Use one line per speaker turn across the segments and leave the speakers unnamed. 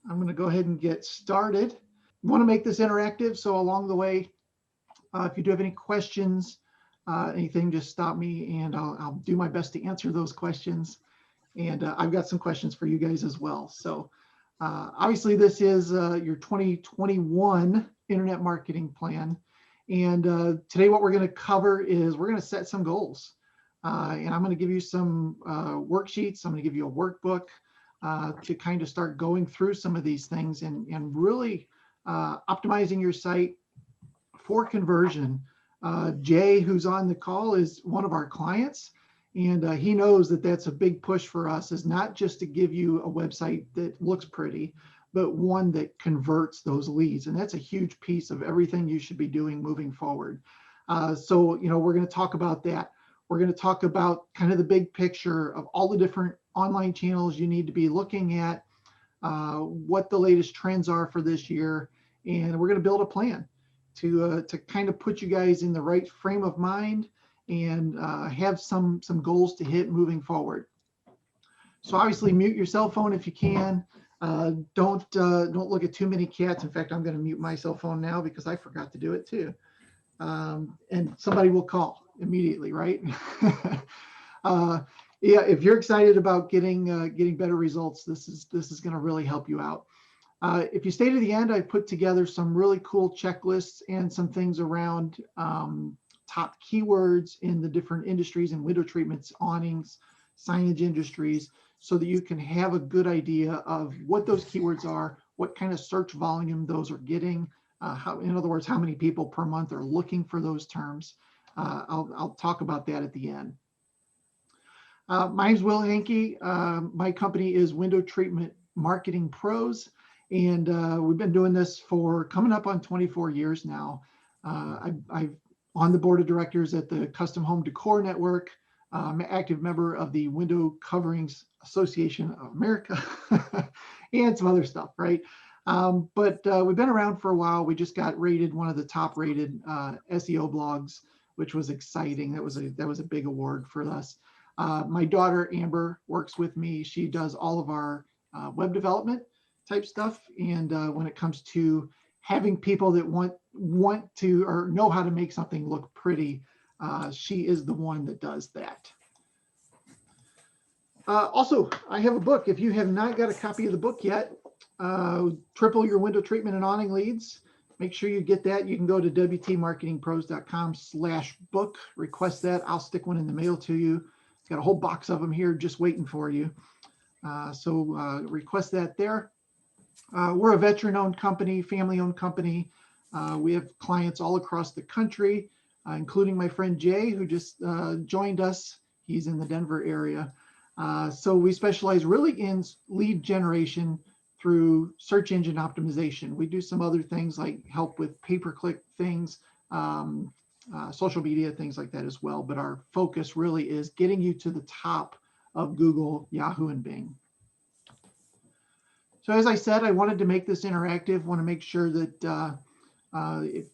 I'm going to go ahead and get started. Want to make this interactive, so along the way, if you do have any questions, anything, just stop me and I'll do my best to answer those questions. And I've got some questions for you guys as well. So obviously this is your 2021 internet marketing plan. And today what we're going to cover is we're going to set some goals. And I'm going to give you some worksheets. I'm going to give you a workbook to kind of start going through some of these things and really optimizing your site for conversion. Jay, who's on the call, is one of our clients, and he knows that that's a big push for us, is not just to give you a website that looks pretty, but one that converts those leads. And that's a huge piece of everything you should be doing moving forward. So, we're going to talk about that. We're going to talk about kind of the big picture of all the different online channels you need to be looking at, what the latest trends are for this year, and we're going to build a plan to kind of put you guys in the right frame of mind and have some goals to hit moving forward. So obviously mute your cell phone if you can. Don't look at too many cats. In fact, I'm going to mute my cell phone now because I forgot to do it too. And somebody will call immediately, right? Yeah, if you're excited about getting better results, this is going to really help you out. If you stay to the end, I put together some really cool checklists and some things around top keywords in the different industries and window treatments, awnings, signage industries, so that you can have a good idea of what those keywords are, what kind of search volume those are getting, in other words, how many people per month are looking for those terms. I'll talk about that at the end. My name's Will Hankey. My company is Window Treatment Marketing Pros. And we've been doing this for coming up on 24 years now. I'm on the board of directors at the Custom Home Decor Network. I'm an active member of the Window Coverings Association of America and some other stuff, right? But we've been around for a while. We just got rated one of the top rated SEO blogs, which was exciting. That was a big award for us. My daughter, Amber, works with me. She does all of our web development type stuff, and when it comes to having people that want to or know how to make something look pretty, she is the one that does that. Also, I have a book. If you have not got a copy of the book yet, Triple Your Window Treatment and Awning Leads, make sure you get that. You can go to wtmarketingpros.com/book, request that. I'll stick one in the mail to you. It's got a whole box of them here just waiting for you. So request that there. We're a veteran-owned company, family-owned company. We have clients all across the country, including my friend Jay, who just joined us. He's in the Denver area. So we specialize really in lead generation through search engine optimization. We do some other things like help with pay-per-click things, social media, things like that as well. But our focus really is getting you to the top of Google, Yahoo, and Bing. So as I said, I wanted to make this interactive. Want to make sure that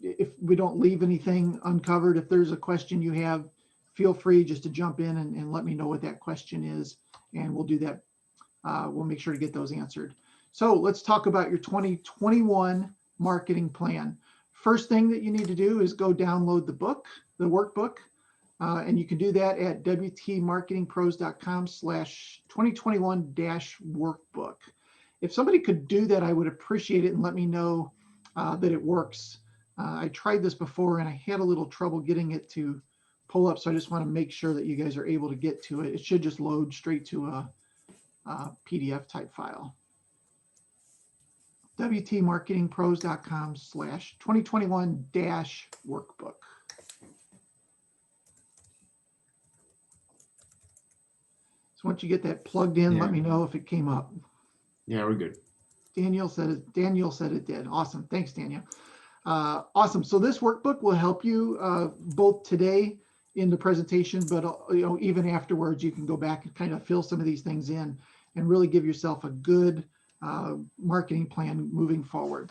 if we don't leave anything uncovered, if there's a question you have, feel free just to jump in and let me know what that question is, and we'll do that. We'll make sure to get those answered. So let's talk about your 2021 marketing plan. First thing that you need to do is go download the workbook, and you can do that at wtmarketingpros.com/2021-workbook. If somebody could do that, I would appreciate it and let me know that it works. I tried this before and I had a little trouble getting it to pull up, so I just want to make sure that you guys are able to get to it. It should just load straight to a PDF type file. wtmarketingpros.com/2021-workbook. So once you get that plugged in, let me know if it came up.
Yeah, we're good.
Daniel said it did. Awesome. Thanks, Daniel. Awesome. So this workbook will help you both today in the presentation, but even afterwards, you can go back and kind of fill some of these things in and really give yourself a good marketing plan moving forward.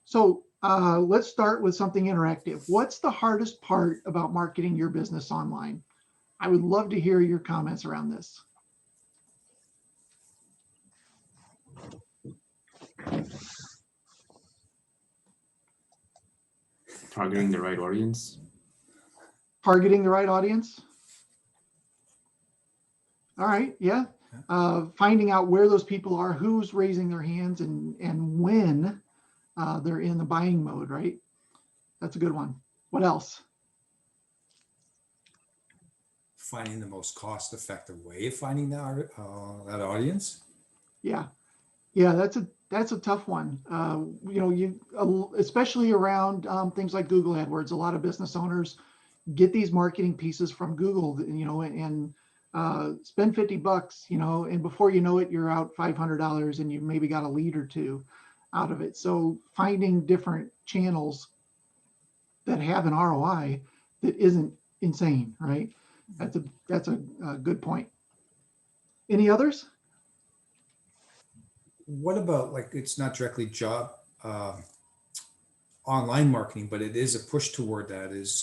So let's start with something interactive. What's the hardest part about marketing your business online? I would love to hear your comments around this.
Targeting the right audience.
Targeting the right audience. All right, yeah. Finding out where those people are, who's raising their hands, and when they're in the buying mode, right? That's a good one. What else?
Finding the most cost-effective way of finding that audience.
Yeah, yeah, that's a tough one. You know, especially around things like Google AdWords. A lot of business owners get these marketing pieces from Google, you know, and spend $50, you know, and before you know it, you're out $500 and you maybe got a lead or two out of it. So finding different channels that have an ROI that isn't insane, right? That's a good point. Any others?
What about, like, it's not directly job online marketing, but it is a push toward that, is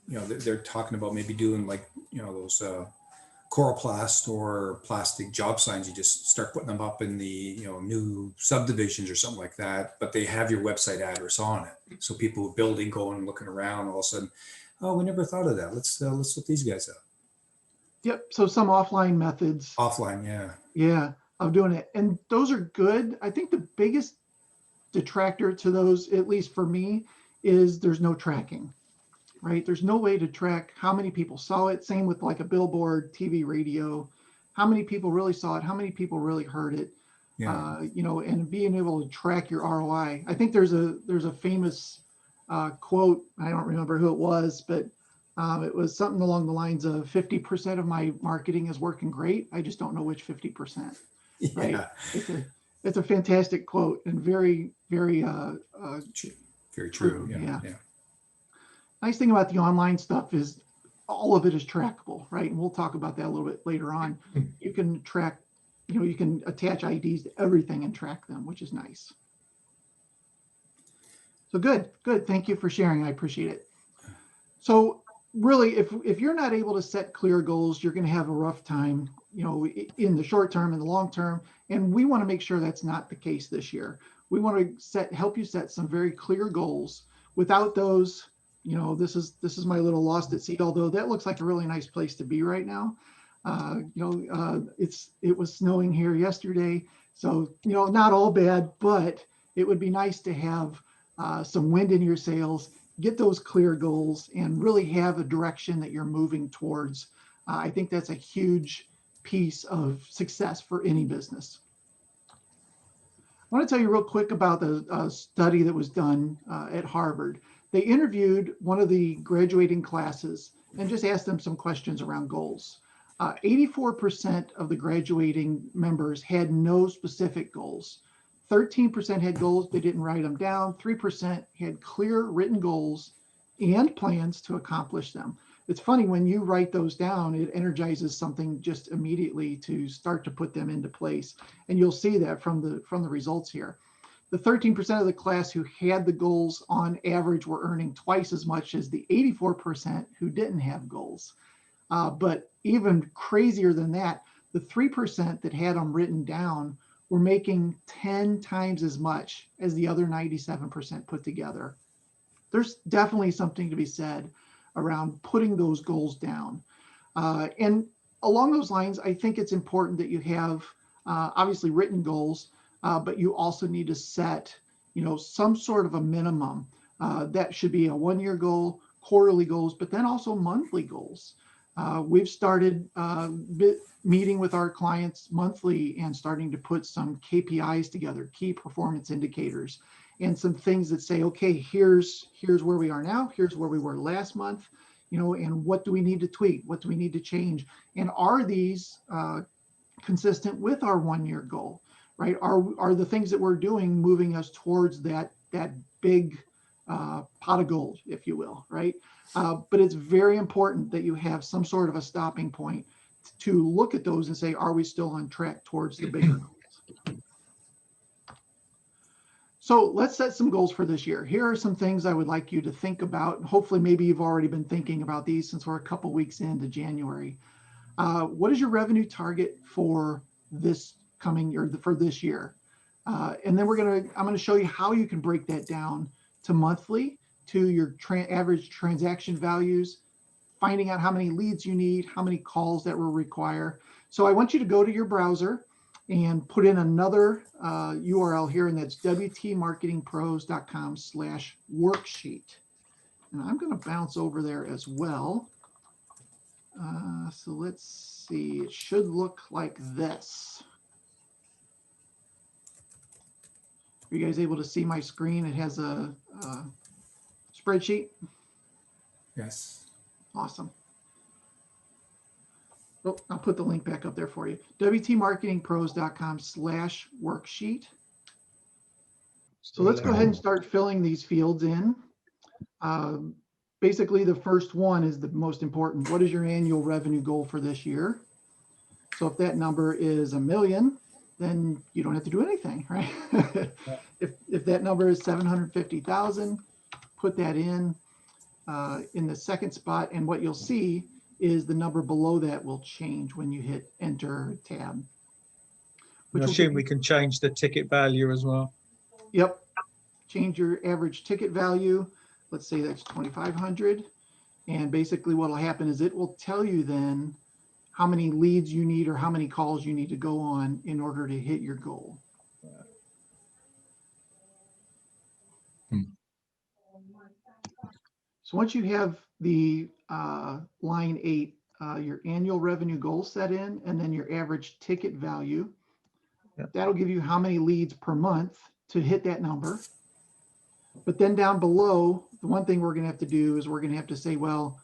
you know, they're talking about maybe doing, like, you know, those coroplast or plastic job signs. You just start putting them up in the, you know, new subdivisions or something like that, but they have your website address on it, so people who are building, going and looking around, all of a sudden, oh, we never thought of that, let's look these guys up.
Yep. So some offline methods.
Offline, yeah.
Yeah, of doing it. And those are good. I think the biggest detractor to those, at least for me, is there's no tracking, right? There's no way to track how many people saw it. Same with like a billboard, TV, radio. How many people really saw it? How many people really heard it?
Yeah.
You know, and being able to track your ROI. I think there's a famous quote. I don't remember who it was, but it was something along the lines of 50% of my marketing is working great. I just don't know which 50%. Right?
Yeah.
It's a fantastic quote and very, very
Very true.
Yeah.
Yeah.
Nice thing about the online stuff is all of it is trackable, right? And we'll talk about that a little bit later on. You can track, you know, you can attach IDs to everything and track them, which is nice. So good. Thank you for sharing. I appreciate it. So really, if you're not able to set clear goals, you're going to have a rough time, you know, in the short term and the long term. And we want to make sure that's not the case this year. We want to help you set some very clear goals. Without those, you know, this is my little lost at sea, although that looks like a really nice place to be right now. You know, it was snowing here yesterday, so, you know, not all bad, but it would be nice to have some wind in your sails, get those clear goals, and really have a direction that you're moving towards. I think that's a huge piece of success for any business. I want to tell you real quick about the study that was done at Harvard. They interviewed one of the graduating classes and just asked them some questions around goals. 84% of the graduating members had no specific goals. 13% had goals, they didn't write them down. 3% had clear written goals and plans to accomplish them. It's funny, when you write those down, it energizes something just immediately to start to put them into place. And you'll see that from the results here. The 13% of the class who had the goals on average were earning twice as much as the 84% who didn't have goals. But even crazier than that, the 3% that had them written down were making 10 times as much as the other 97% put together. There's definitely something to be said around putting those goals down. And along those lines, I think it's important that you have obviously written goals, but you also need to set, you know, some sort of a minimum. That should be a 1-year goal, quarterly goals, but then also monthly goals. We've started meeting with our clients monthly and starting to put some KPIs together, key performance indicators, and some things that say, okay, here's where we are now, here's where we were last month, you know, and what do we need to tweak? What do we need to change? And are these consistent with our 1-year goal, right? Are the things that we're doing moving us towards that big pot of gold, if you will, right? But it's very important that you have some sort of a stopping point to look at those and say, are we still on track towards the bigger goals? So let's set some goals for this year. Here are some things I would like you to think about. Hopefully, maybe you've already been thinking about these since we're a couple weeks into January. What is your revenue target for this coming year, for this year? And then I'm gonna show you how you can break that down to monthly, to your average transaction values, finding out how many leads you need, how many calls that will require. So I want you to go to your browser and put in another URL here, and that's wtmarketingpros.com/worksheet. And I'm going to bounce over there as well. So let's see, it should look like this. Are you guys able to see my screen? It has a spreadsheet.
Yes.
Awesome. Oh, I'll put the link back up there for you. wtmarketingpros.com/worksheet. So let's go ahead and start filling these fields in. Basically, the first one is the most important. What is your annual revenue goal for this year? So if that number is $1 million, then you don't have to do anything, right? If that number is 750,000, put that in the second spot, and what you'll see is the number below that will change when you hit enter tab.
I assume we can change the ticket value as well.
Yep. Change your average ticket value. Let's say that's 2,500. And basically what will happen is it will tell you then how many leads you need or how many calls you need to go on in order to hit your goal. So once you have the line 8, your annual revenue goal set in, and then your average ticket value, that'll give you how many leads per month to hit that number. But then down below, the one thing we're going to have to do is we're going to have to say, well,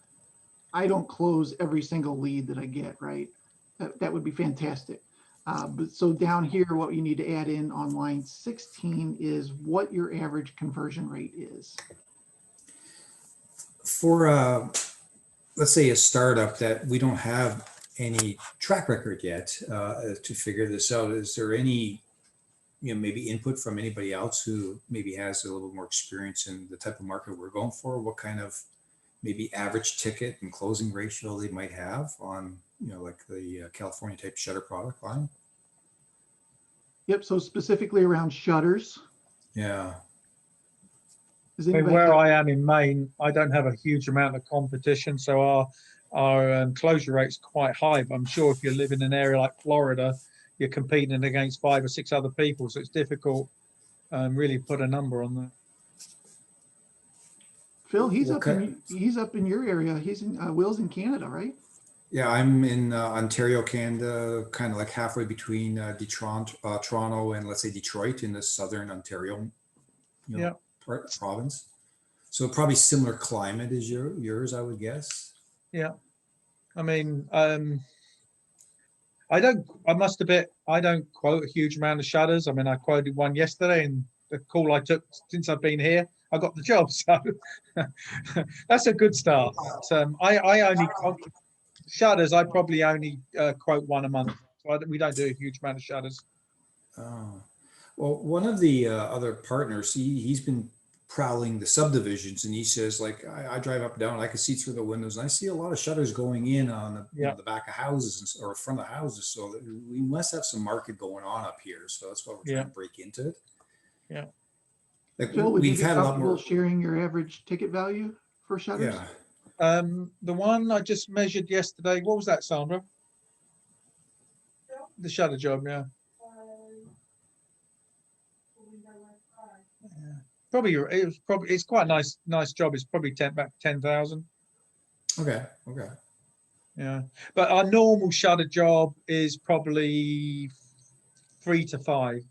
I don't close every single lead that I get, right? That would be fantastic. But so down here, what you need to add in on line 16 is what your average conversion rate is.
For, let's say, a startup that we don't have any track record yet to figure this out, is there any maybe input from anybody else who maybe has a little more experience in the type of market we're going for? What kind of maybe average ticket and closing ratio they might have on, like the California type shutter product line?
Yep. So specifically around shutters.
Yeah.
Where I am in Maine, I don't have a huge amount of competition, so our closure rate's quite high. But I'm sure if you live in an area like Florida, you're competing against 5 or 6 other people, so it's difficult really put a number on that.
Phil, he's up in your area. He's in Will's in Canada, right?
Yeah, I'm in Ontario, Canada, kind of like halfway between Toronto and, let's say, Detroit in the southern Ontario province. So probably similar climate as yours, I would guess.
Yeah, I mean, I don't quote a huge amount of shutters. I mean, I quoted one yesterday, and the call I took since I've been here, I got the job. So that's a good start. I only shutters. I probably only quote one a month. So we don't do a huge amount of shutters.
Oh, well, one of the other partners, he's been prowling the subdivisions, and he says, like, I drive up and down, and I can see through the windows, and I see a lot of shutters going in on the, the back of houses or front of houses. So we must have some market going on up here. So that's why we're trying to break into it.
Yeah.
Like, Phil, would you be comfortable sharing your average ticket value for shutters?
Yeah.
The one I just measured yesterday, what was that, Sandra? The shutter job, yeah. It's quite a nice job. It's probably about 10,000.
Okay.
Yeah, but our normal shutter job is probably 3 to 5.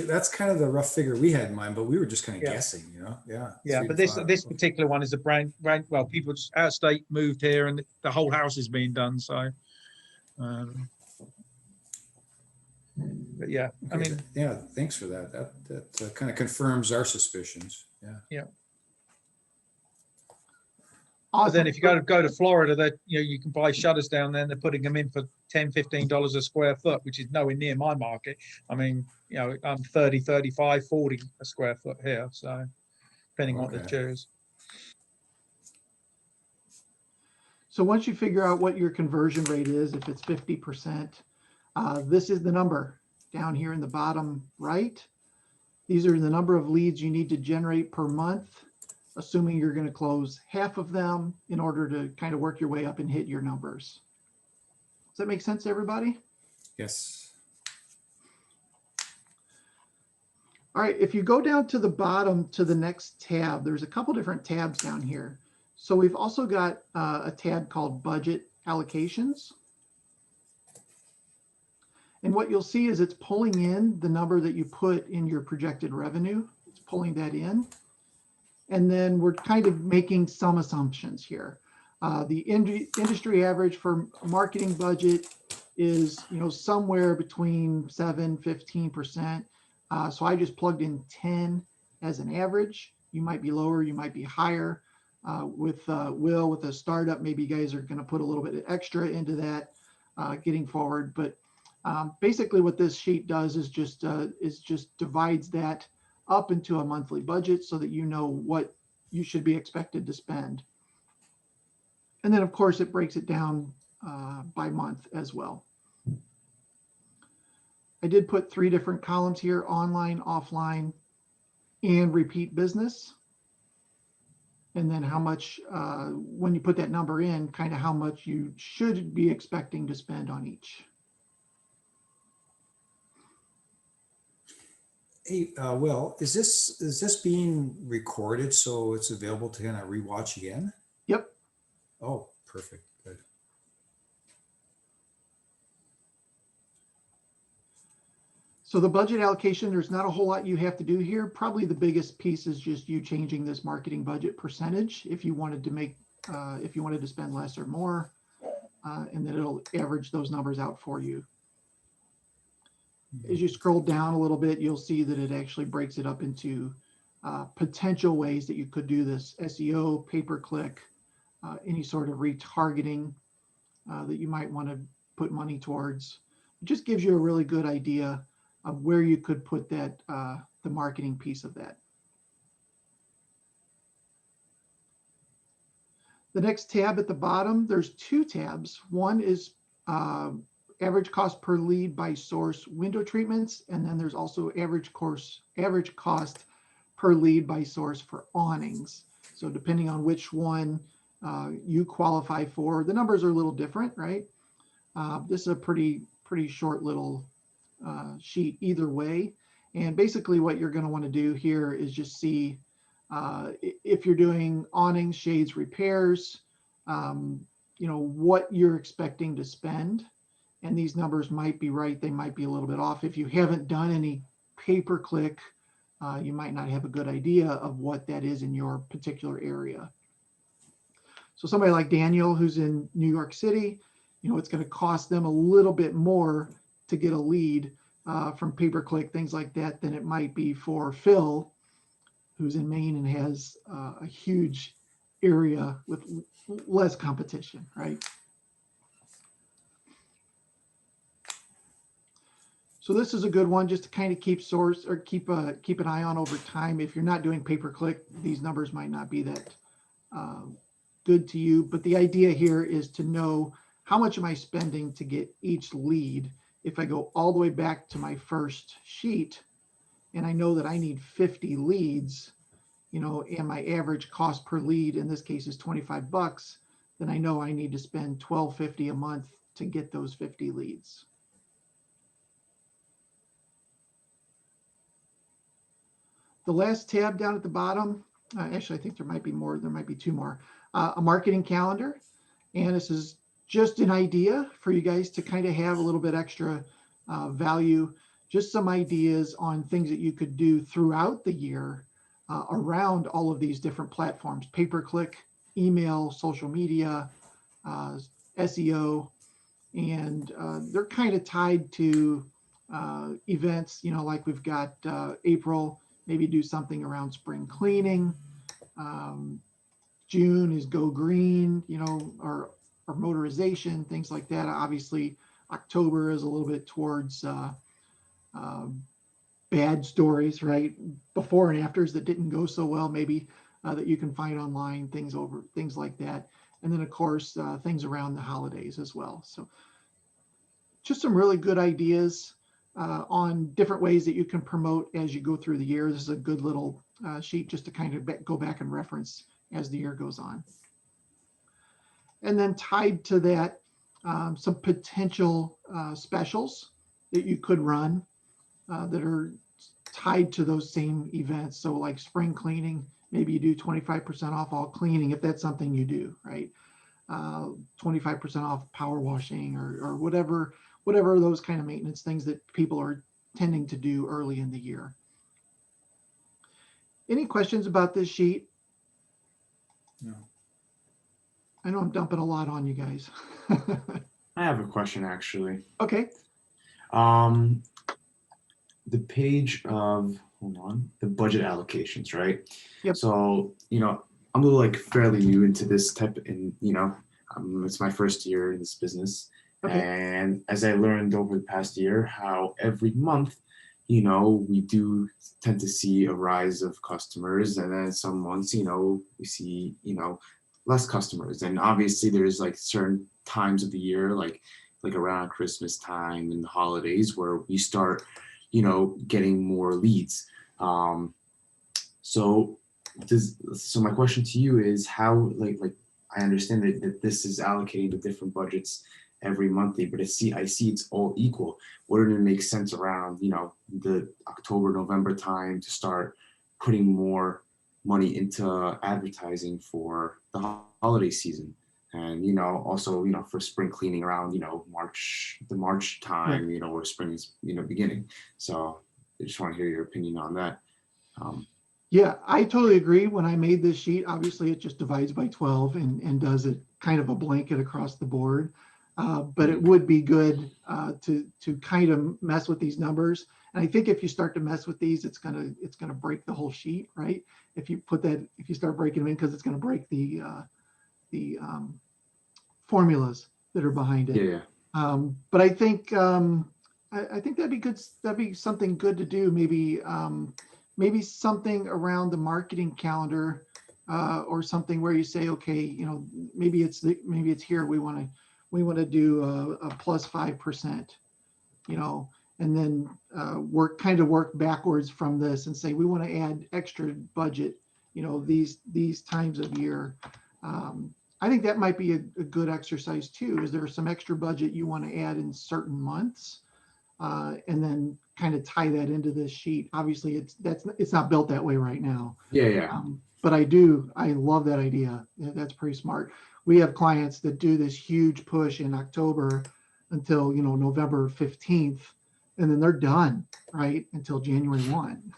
That's kind of the rough figure we had in mind, but we were just kind of guessing,
Yeah, but this particular one is a brand. Well, people just out of state moved here, and the whole house is being done. So, but yeah,
okay.
I mean,
yeah, thanks for that. That kind of confirms our suspicions.
Yeah.
Awesome.
But then if you go to Florida, that you can buy shutters down there, and they're putting them in for $10, $15 a square foot, which is nowhere near my market. I mean, I'm 30, 35, 40 a square foot here, so depending on what they choose.
So once you figure out what your conversion rate is, if it's 50%, this is the number. down here in the bottom right. These are the number of leads you need to generate per month, assuming you're going to close half of them in order to kind of work your way up and hit your numbers. Does that make sense to everybody?
Yes.
All right, if you go down to the bottom to the next tab, there's a couple different tabs down here. So we've also got a tab called budget allocations. And what you'll see is it's pulling in the number that you put in your projected revenue. It's pulling that in. And then we're kind of making some assumptions here. The industry average for marketing budget is, somewhere between 7–15%. So I just plugged in 10 as an average. You might be lower, you might be higher. With a startup, maybe you guys are going to put a little bit extra into that getting forward. But basically what this sheet does is just divides that up into a monthly budget so that you know what you should be expected to spend. And then of course it breaks it down by month as well. I did put 3 different columns here: online, offline, and repeat business. And then how much, when you put that number in, kind of how much you should be expecting to spend on each.
Hey, Will, is this being recorded so it's available to kind of rewatch again?
Yep.
Oh, perfect. Good.
So the budget allocation, there's not a whole lot you have to do here. Probably the biggest piece is just you changing this marketing budget percentage if you wanted to make, if you wanted to spend less or more, and then it'll average those numbers out for you. As you scroll down a little bit, you'll see that it actually breaks it up into potential ways that you could do this: SEO, pay-per-click, any sort of retargeting that you might want to put money towards. It just gives you a really good idea of where you could put that, the marketing piece of that. The next tab at the bottom, there's 2 tabs. One is average cost per lead by source window treatments, and then there's also average cost per lead by source for awnings. So depending on which one you qualify for, the numbers are a little different, right? This is a pretty short little sheet either way. And basically what you're going to want to do here is just see if you're doing awnings, shades, repairs, what you're expecting to spend. And these numbers might be right, they might be a little bit off. If you haven't done any pay-per-click, you might not have a good idea of what that is in your particular area. So somebody like Daniel, who's in New York City, it's going to cost them a little bit more to get a lead from pay-per-click, things like that, than it might be for Phil, who's in Maine and has a huge area with less competition, right? So this is a good one just to kind of keep an eye on over time. If you're not doing pay-per-click, these numbers might not be that good to you. But the idea here is to know how much am I spending to get each lead. If I go all the way back to my first sheet and I know that I need 50 leads, and my average cost per lead in this case is $25, then I know I need to spend $12.50 a month to get those 50 leads. The last tab down at the bottom, actually, I think there might be more. There might be 2 more. A marketing calendar. And this is just an idea for you guys to kind of have a little bit extra value, just some ideas on things that you could do throughout the year around all of these different platforms: pay-per-click, email, social media, SEO, and they're kind of tied to events, like we've got April. Maybe do something around spring cleaning. June is go green, or motorization, things like that. Obviously, October is a little bit towards bad stories, right? Before and afters that didn't go so well, maybe that you can find online, things like that. And then of course, things around the holidays as well. So just some really good ideas on different ways that you can promote as you go through the year. This is a good little sheet just to kind of go back and reference as the year goes on. And then tied to that, some potential specials that you could run that are tied to those same events. So like spring cleaning, maybe you do 25% off all cleaning if that's something you do, right? 25% off power washing or whatever those kind of maintenance things that people are tending to do early in the year. Any questions about this sheet?
No.
I know I'm dumping a lot on you guys.
I have a question actually.
Okay.
The page of, hold on, the budget allocations, right?
Yep.
So, I'm like fairly new into this type and, it's my first year in this business.
Okay.
And as I learned over the past year, how every month, we do tend to see a rise of customers, and then some months, we see, less customers. And obviously there's like certain times of the year, like around Christmas time and the holidays where we start, getting more leads. So my question to you is how, like I understand that this is allocating the different budgets every monthly, but I see it's all equal. Wouldn't it make sense around, the October, November time to start putting more money into advertising for the holiday season? And, also, for spring cleaning around, the March time, where spring is, beginning. So I just want to hear your opinion on that.
Yeah, I totally agree. When I made this sheet, obviously it just divides by 12 and does it kind of a blanket across the board. But it would be good to kind of mess with these numbers. And I think if you start to mess with these, it's gonna break the whole sheet, right? If you start breaking them in, because it's gonna break the formulas that are behind it.
Yeah.
But I think I think that'd be good. That'd be something good to do. Maybe something around the marketing calendar, or something where you say, okay, maybe it's here. We want to do a plus 5%, and then work backwards from this and say we want to add extra budget, these times of year. I think that might be a good exercise too. Is there some extra budget you want to add in certain months, and then kind of tie that into this sheet? Obviously, it's not built that way right now.
Yeah.
But I love that idea. That's pretty smart. We have clients that do this huge push in October until November 15th, and then they're done, right, until January 1.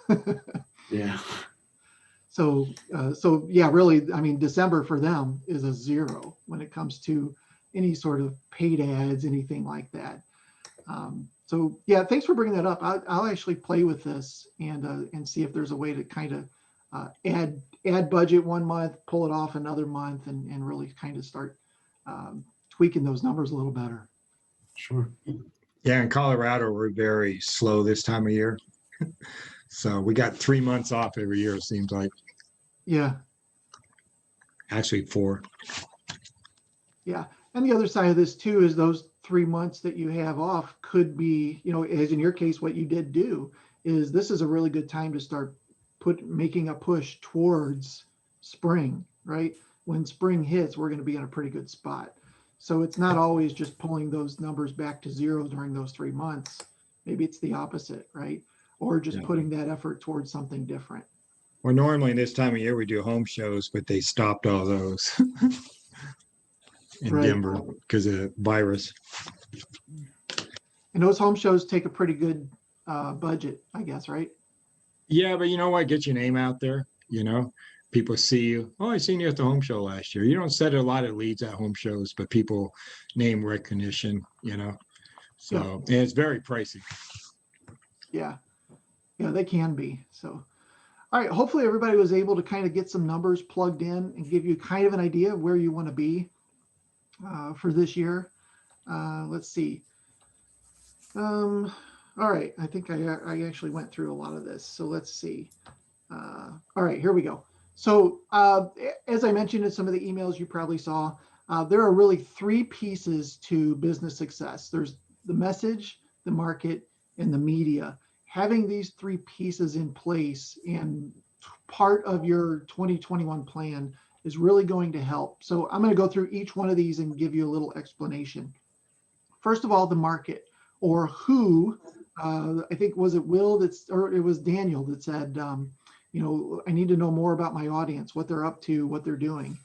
Yeah.
So yeah, really, I mean, December for them is a zero when it comes to any sort of paid ads, anything like that. So yeah, thanks for bringing that up. I'll actually play with this and see if there's a way to kind of add budget one month, pull it off another month, and really kind of start tweaking those numbers a little better.
Sure.
Yeah, in Colorado, we're very slow this time of year. So we got 3 months off every year, it seems like.
Yeah.
Actually, 4.
Yeah. And the other side of this too is those 3 months that you have off could be, as in your case, what you did do is this is a really good time to start making a push towards spring, right? When spring hits, we're going to be in a pretty good spot. So it's not always just pulling those numbers back to zero during those 3 months. Maybe it's the opposite, right? Or just putting that effort towards something different.
Well, normally this time of year we do home shows, but they stopped all those in Denver because of virus.
And those home shows take a pretty good budget, I guess, right?
Yeah, but you know what? Get your name out there. People see you. Oh, I seen you at the home show last year. You don't set a lot of leads at home shows, but people name recognition, So and it's very pricey.
Yeah, they can be. So, all right. Hopefully everybody was able to kind of get some numbers plugged in and give you kind of an idea of where you want to be for this year. Let's see. All right. I think I actually went through a lot of this. So let's see. All right, here we go. So as I mentioned in some of the emails you probably saw, there are really 3 pieces to business success. There's the message, the market, and the media. Having these three pieces in place and part of your 2021 plan is really going to help. So I'm going to go through each one of these and give you a little explanation. First of all, the market, or who. I think, was it Will that's, or it was Daniel that said, I need to know more about my audience, what they're up to, what they're doing.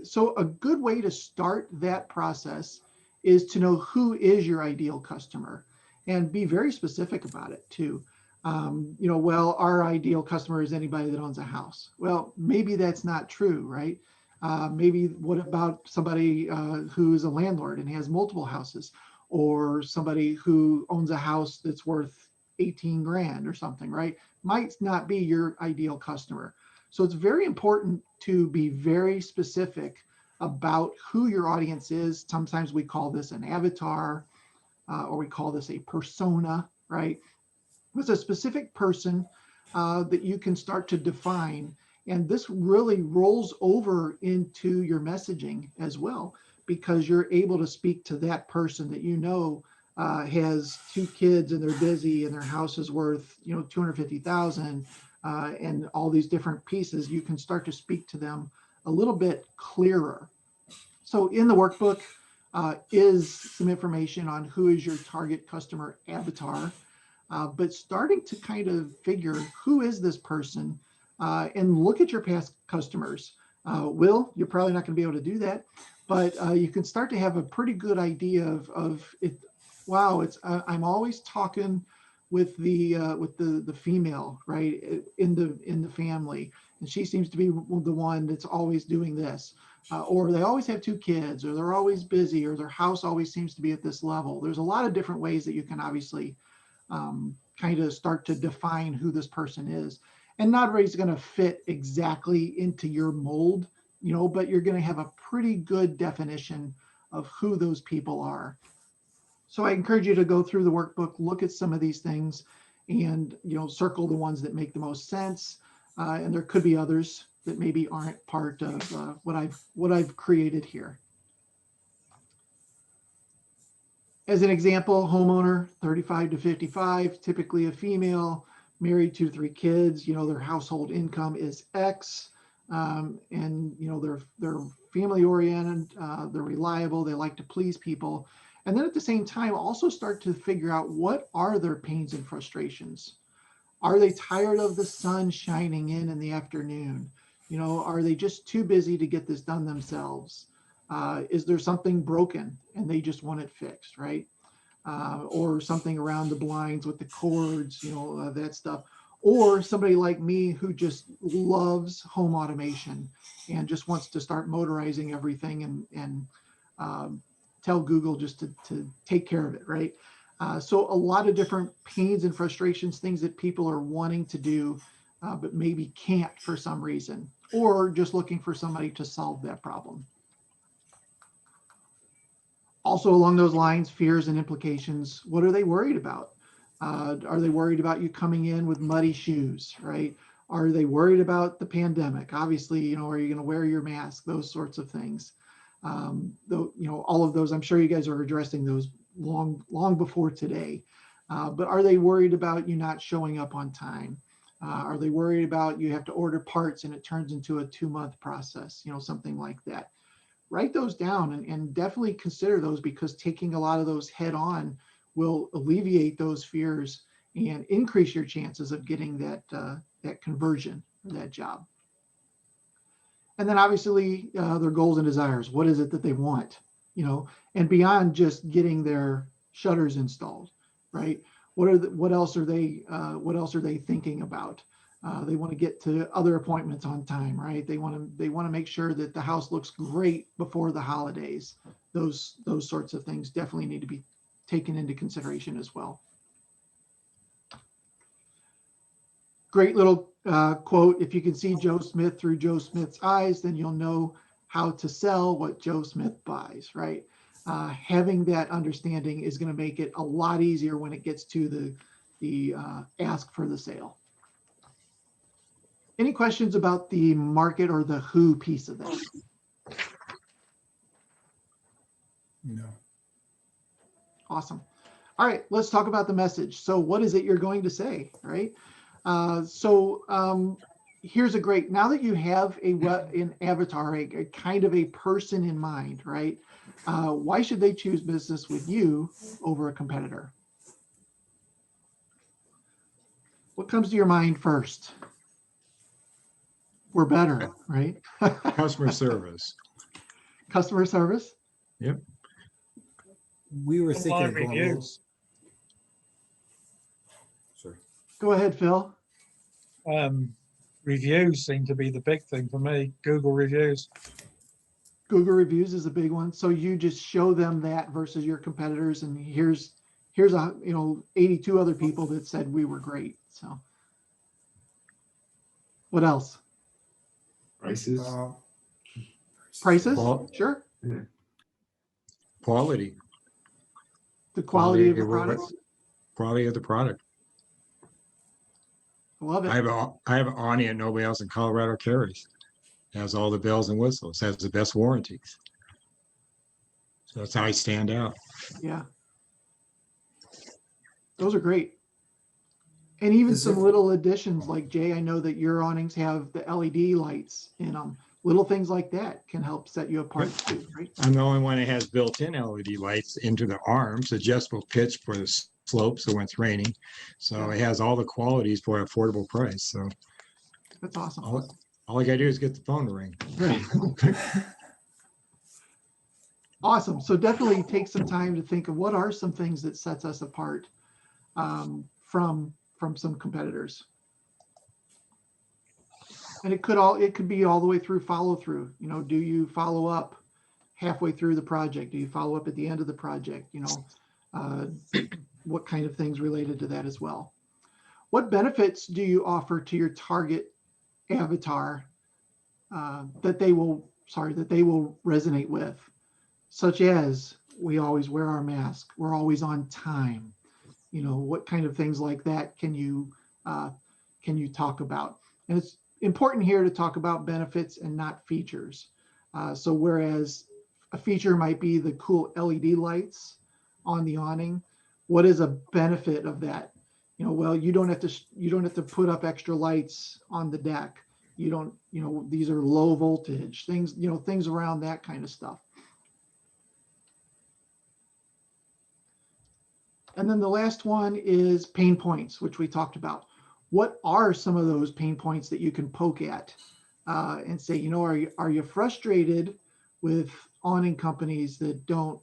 So a good way to start that process is to know who is your ideal customer and be very specific about it too. Well, our ideal customer is anybody that owns a house. Well, maybe that's not true, right? Maybe what about somebody who's a landlord and has multiple houses, or somebody who owns a house that's worth 18 grand or something, right? Might not be your ideal customer. So it's very important to be very specific about who your audience is. Sometimes we call this an avatar, or we call this a persona, right? It's a specific person that you can start to define. And this really rolls over into your messaging as well, because you're able to speak to that person that has two kids and they're busy and their house is worth 250,000, and all these different pieces. You can start to speak to them a little bit clearer. So in the workbook is some information on who is your target customer avatar, but starting to kind of figure who is this person, and look at your past customers. Will, you're probably not going to be able to do that, but you can start to have a pretty good idea of it. Wow, I'm always talking with the female, right, in the family, and she seems to be the one that's always doing this, or they always have two kids, or they're always busy, or their house always seems to be at this level. There's a lot of different ways that you can obviously kind of start to define who this person is. And not everybody's going to fit exactly into your mold, but you're going to have a pretty good definition of who those people are. So I encourage you to go through the workbook, look at some of these things, and circle the ones that make the most sense. And there could be others that maybe aren't part of what I've created here. As an example, homeowner, 35 to 55, typically a female, married, 2 to 3 kids. Their household income is X, and they're family oriented, they're reliable, they like to please people. And then at the same time, also start to figure out, what are their pains and frustrations. Are they tired of the sun shining in the afternoon? Are they just too busy to get this done themselves? Is there something broken and they just want it fixed, right? Or something around the blinds with the cords, that stuff. Or somebody like me who just loves home automation and just wants to start motorizing everything and tell Google just to take care of it, right? So a lot of different pains and frustrations, things that people are wanting to do, but maybe can't for some reason, or just looking for somebody to solve that problem. Also along those lines, fears and implications. What are they worried about? Are they worried about you coming in with muddy shoes, right? Are they worried about the pandemic? Obviously, are you going to wear your mask? Those sorts of things. Though, all of those, I'm sure you guys are addressing those long before today. But are they worried about you not showing up on time? Are they worried about you have to order parts and it turns into a 2-month process? Something like that. Write those down and definitely consider those, because taking a lot of those head on will alleviate those fears and increase your chances of getting that conversion or that job. And then obviously their goals and desires. What is it that they want? And beyond just getting their shutters installed, right? What else are they thinking about? They want to get to other appointments on time, right? They want to make sure that the house looks great before the holidays. Those sorts of things definitely need to be taken into consideration as well. Great little quote. If you can see Joe Smith through Joe Smith's eyes, then you'll know how to sell what Joe Smith buys, right? Having that understanding is going to make it a lot easier when it gets to the ask for the sale. Any questions about the market or the who piece of this?
No.
Awesome. All right, let's talk about the message. So what is it you're going to say, right? Here's a great, now that you have an avatar, a kind of a person in mind, right? Why should they choose business with you over a competitor? What comes to your mind first? We're better, right?
Customer service.
Customer service.
Yep.
We were thinking
Online
of going a little.
reviews.
Sorry.
Go ahead, Phil.
Reviews seem to be the big thing for me. Google reviews.
Google reviews is a big one. So you just show them that versus your competitors, and here's 82 other people that said we were great. So what else?
Prices.
Prices?
Qual-
Sure.
Quality.
The quality of the
Quality of
products.
Quality of the product.
I love it.
I have an awning that nobody else in Colorado carries. Has all the bells and whistles. Has the best warranties. So that's how I stand out.
Yeah. Those are great. And even
Is
some
there-
little additions like Jay, I know that your awnings have the LED lights in them. Little things like that can help set you apart too, right?
I'm the only one that has built-in LED lights into the arms, adjustable pitch for the slope, so when it's raining. So it has all the qualities for an affordable price. So
That's awesome.
all I gotta do is get the phone to ring.
Awesome. So definitely take some time to think of what are some things that sets us apart from some competitors. And it could be all the way through follow through. Do you follow up halfway through the project? Do you follow up at the end of the project? What kind of things related to that as well? What benefits do you offer to your target avatar that they will resonate with? Such as, we always wear our mask, we're always on time. What kind of things like that can you talk about? And it's important here to talk about benefits and not features. So whereas a feature might be the cool LED lights on the awning, what is a benefit of that? Well, you don't have to put up extra lights on the deck. These are low voltage things, things around that kind of stuff. And then the last one is pain points, which we talked about. What are some of those pain points that you can poke at and say, are you frustrated with awning companies that don't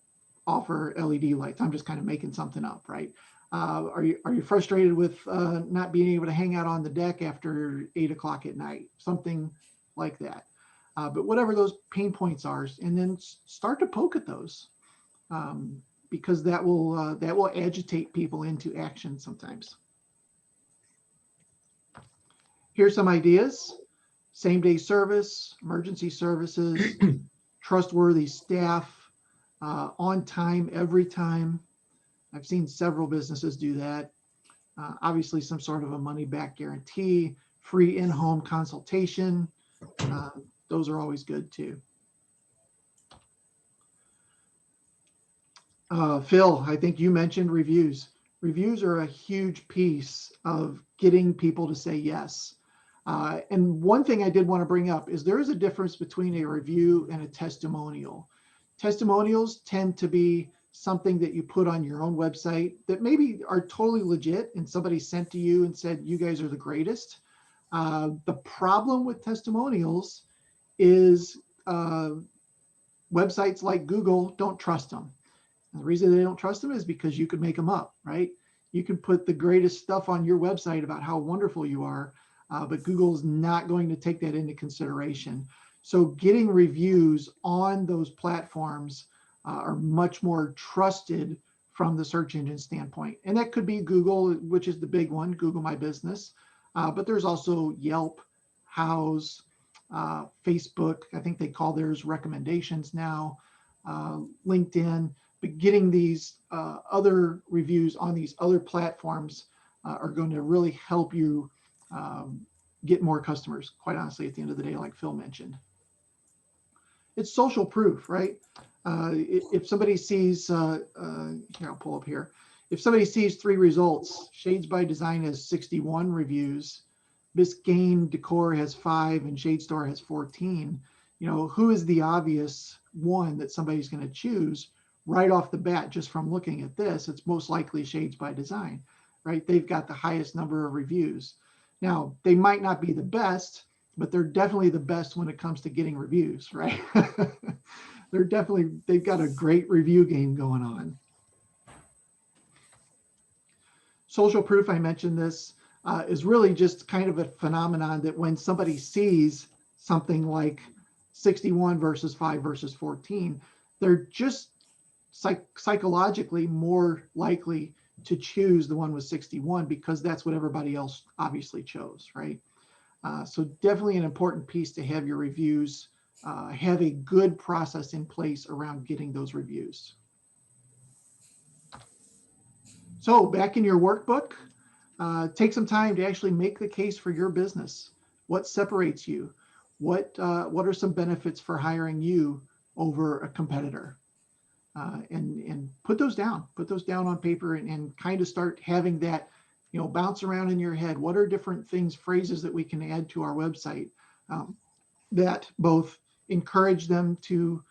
offer LED lights? I'm just kind of making something up, right? Are you frustrated with not being able to hang out on the deck after 8 o'clock at night? Something like that. But whatever those pain points are, and then start to poke at those. Because that will agitate people into action sometimes. Here's some ideas: same-day service, emergency services, trustworthy staff, on time every time. I've seen several businesses do that. Obviously, some sort of a money-back guarantee, free in-home consultation. Those are always good too. Phil, I think you mentioned reviews. Reviews are a huge piece of getting people to say yes. And one thing I did want to bring up is there is a difference between a review and a testimonial. Testimonials tend to be something that you put on your own website that maybe are totally legit and somebody sent to you and said, you guys are the greatest. The problem with testimonials is websites like Google don't trust them. And the reason they don't trust them is because you could make them up, right? You can put the greatest stuff on your website about how wonderful you are, but Google's not going to take that into consideration. So getting reviews on those platforms are much more trusted from the search engine standpoint. And that could be Google, which is the big one, Google My Business. But there's also Yelp, Houzz, Facebook. I think they call theirs recommendations now, LinkedIn. But getting these other reviews on these other platforms are going to really help you get more customers, quite honestly, at the end of the day, like Phil mentioned. It's social proof, right? If somebody sees, here, I'll pull up here. if somebody sees 3 results, Shades by Design has 61 reviews, Biscayne Decor has 5, and Shade Store has 14, who is the obvious one that somebody's going to choose right off the bat just from looking at this? It's most likely Shades by Design, right? They've got the highest number of reviews. Now, they might not be the best, but they're definitely the best when it comes to getting reviews, right? They've got a great review game going on. Social proof, I mentioned this, is really just kind of a phenomenon that when somebody sees something like 61 versus 5 versus 14, they're just psychologically more likely to choose the one with 61 because that's what everybody else obviously chose, right? So definitely an important piece to have your reviews, have a good process in place around getting those reviews. So back in your workbook, take some time to actually make the case for your business. What separates you? What are some benefits for hiring you over a competitor? And put those down on paper and kind of start having that, bounce around in your head. What are different things, phrases that we can add to our website that both encourage them to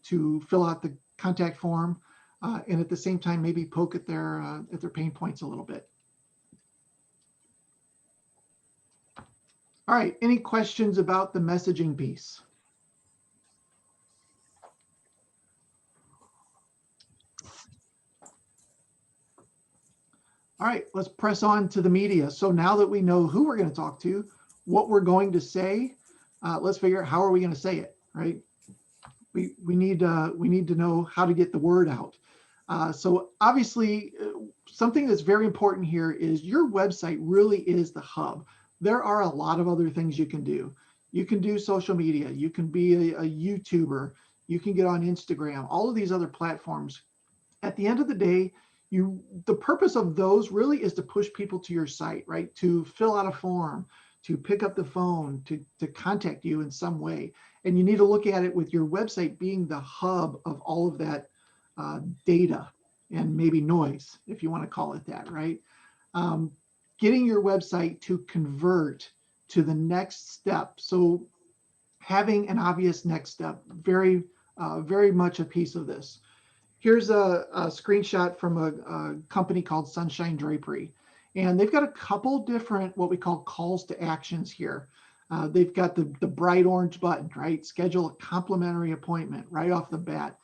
fill out the contact form and at the same time maybe poke at their pain points a little bit. All right, any questions about the messaging piece? All right, let's press on to the media. So now that we know who we're going to talk to, what we're going to say, let's figure out how are we going to say it, right? We need to know how to get the word out. So obviously, something that's very important here is your website really is the hub. There are a lot of other things you can do. You can do social media. You can be a YouTuber. You can get on Instagram. All of these other platforms. At the end of the day, the purpose of those really is to push people to your site, right? To fill out a form, to pick up the phone, to contact you in some way. And you need to look at it with your website being the hub of all of that data and maybe noise, if you want to call it that, right? Getting your website to convert to the next step. So having an obvious next step, very much a piece of this. Here's a screenshot from a company called Sunshine Drapery. And they've got a couple different what we call calls to actions here. They've got the bright orange button, right? Schedule a complimentary appointment right off the bat.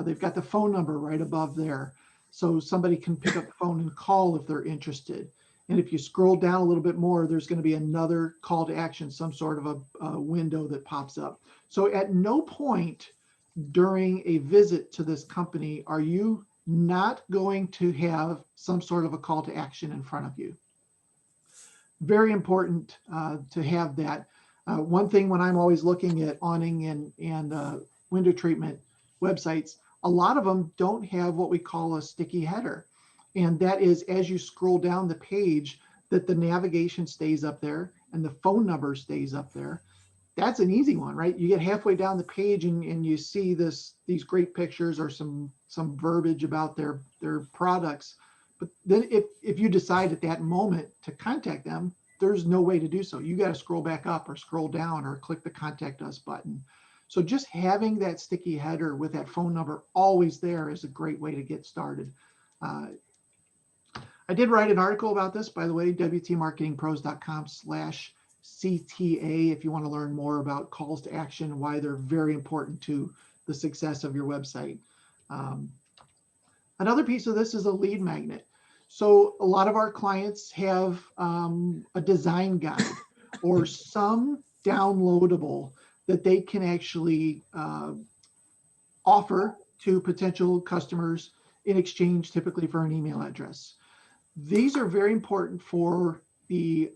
They've got the phone number right above there. So somebody can pick up the phone and call if they're interested. And if you scroll down a little bit more, there's going to be another call to action, some sort of a window that pops up. So at no point during a visit to this company are you not going to have some sort of a call to action in front of you. Very important to have that. One thing when I'm always looking at awning and window treatment websites, a lot of them don't have what we call a sticky header. And that is as you scroll down the page that the navigation stays up there and the phone number stays up there. That's an easy one, right? You get halfway down the page and you see these great pictures or some verbiage about their products. But then if you decide at that moment to contact them, there's no way to do so. You got to scroll back up or scroll down or click the contact us button. So just having that sticky header with that phone number always there is a great way to get started. I did write an article about this, by the way, wtmarketingpros.com/CTA if you want to learn more about calls to action, why they're very important to the success of your website. Another piece of this is a lead magnet. So a lot of our clients have a design guide or some downloadable that they can actually offer to potential customers in exchange typically for an email address. These are very important for the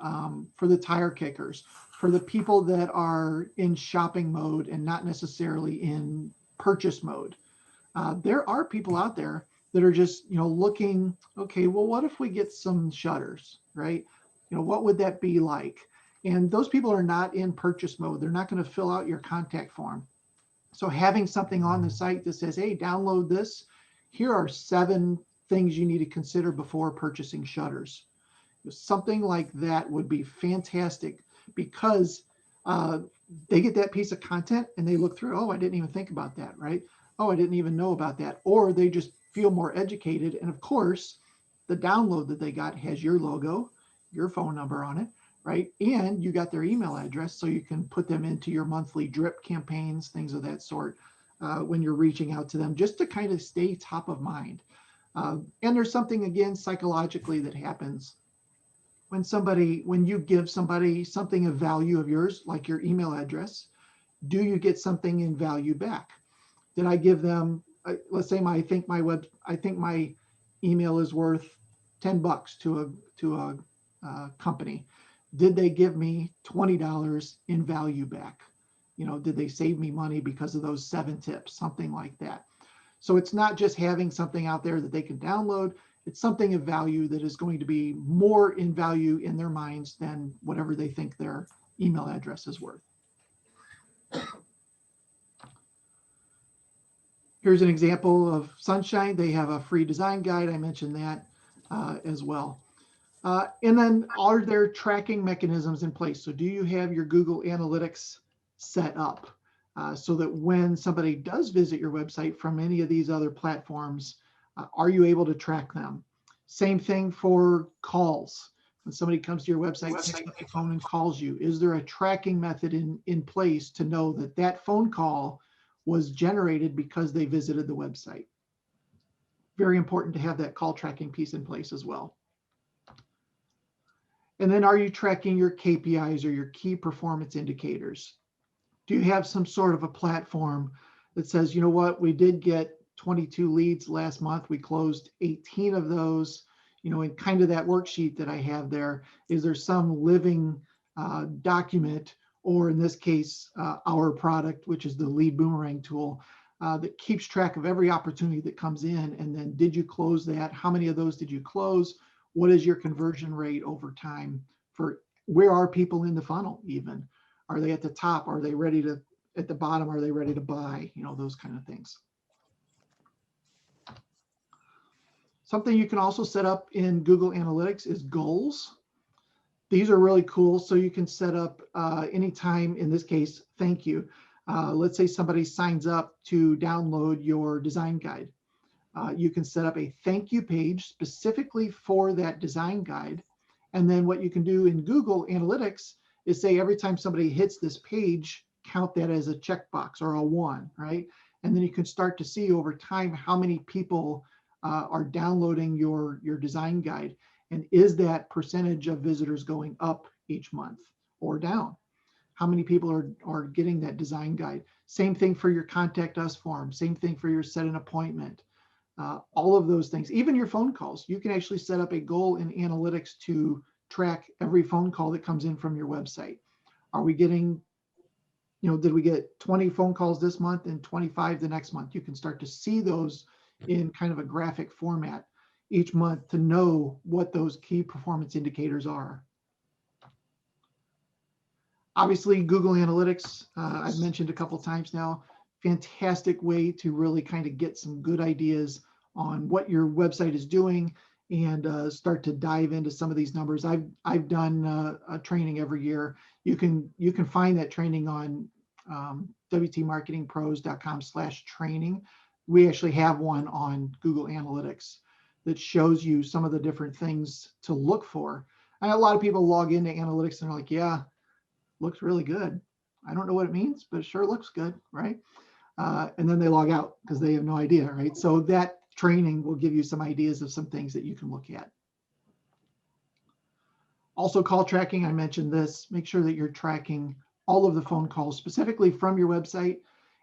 tire kickers, for the people that are in shopping mode and not necessarily in purchase mode. There are people out there that are just looking, okay, well, what if we get some shutters, right? What would that be like? And those people are not in purchase mode. They're not going to fill out your contact form. So having something on the site that says, hey, download this. Here are 7 things you need to consider before purchasing shutters. Something like that would be fantastic, because they get that piece of content and they look through, oh, I didn't even think about that, right? Oh, I didn't even know about that. Or they just feel more educated. And of course, the download that they got has your logo, your phone number on it, right? And you got their email address, so you can put them into your monthly drip campaigns, things of that sort, when you're reaching out to them, just to kind of stay top of mind. And there's something, again, psychologically that happens when you give somebody something of value of yours, like your email address. Do you get something in value back? Did I give them, let's say I think my email is worth $10 to a company. Did they give me $20 in value back? Did they save me money because of those 7 tips, something like that? So it's not just having something out there that they can download. It's something of value that is going to be more in value in their minds than whatever they think their email address is worth. Here's an example of Sunshine. They have a free design guide. I mentioned that as well. And then, are there tracking mechanisms in place? So do you have your Google Analytics set up so that when somebody does visit your website from any of these other platforms, are you able to track them? Same thing for calls. When somebody comes to your website, picks up the phone and calls you, is there a tracking method in place to know that that phone call was generated because they visited the website? Very important to have that call tracking piece in place as well. And then, are you tracking your KPIs or your key performance indicators? Do you have some sort of a platform that says, you know what, we did get 22 leads last month, we closed 18 of those, in kind of that worksheet that I have there, is there some living document, or in this case, our product, which is the lead boomerang tool, that keeps track of every opportunity that comes in, and then did you close that? How many of those did you close? What is your conversion rate over time? For where are people in the funnel even? Are they at the top? Are they ready to, at the bottom, are they ready to buy? Those kind of things. Something you can also set up in Google Analytics is goals. These are really cool. So you can set up anytime, in this case, thank you. Let's say somebody signs up to download your design guide. You can set up a thank you page specifically for that design guide. And then what you can do in Google Analytics is say every time somebody hits this page, count that as a checkbox or a 1, right? And then you can start to see over time how many people are downloading your design guide. And is that percentage of visitors going up each month or down? How many people are getting that design guide? Same thing for your contact us form. Same thing for your set an appointment. All of those things, even your phone calls. You can actually set up a goal in analytics to track every phone call that comes in from your website. Are we getting, did we get 20 phone calls this month and 25 the next month? You can start to see those in kind of a graphic format each month to know what those key performance indicators are. Obviously, Google Analytics, I've mentioned a couple times now, fantastic way to really kind of get some good ideas on what your website is doing and start to dive into some of these numbers. I've done a training every year. You can find that training on wtmarketingpros.com/training. We actually have one on Google Analytics that shows you some of the different things to look for. And a lot of people log into analytics and they're like, yeah, looks really good. I don't know what it means, but it sure looks good, right? And then they log out because they have no idea, right? So that training will give you some ideas of some things that you can look at. Also, call tracking, I mentioned this. Make sure that you're tracking all of the phone calls specifically from your website.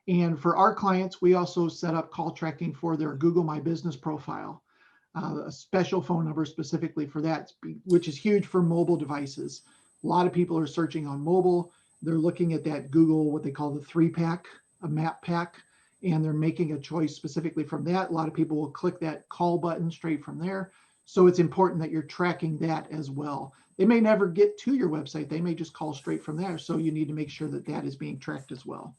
And for our clients, we also set up call tracking for their Google My Business profile, a special phone number specifically for that, which is huge for mobile devices. A lot of people are searching on mobile. They're looking at that Google, what they call the 3-pack, a map pack, and they're making a choice specifically from that. A lot of people will click that call button straight from there. So it's important that you're tracking that as well. They may never get to your website. They may just call straight from there. So you need to make sure that that is being tracked as well.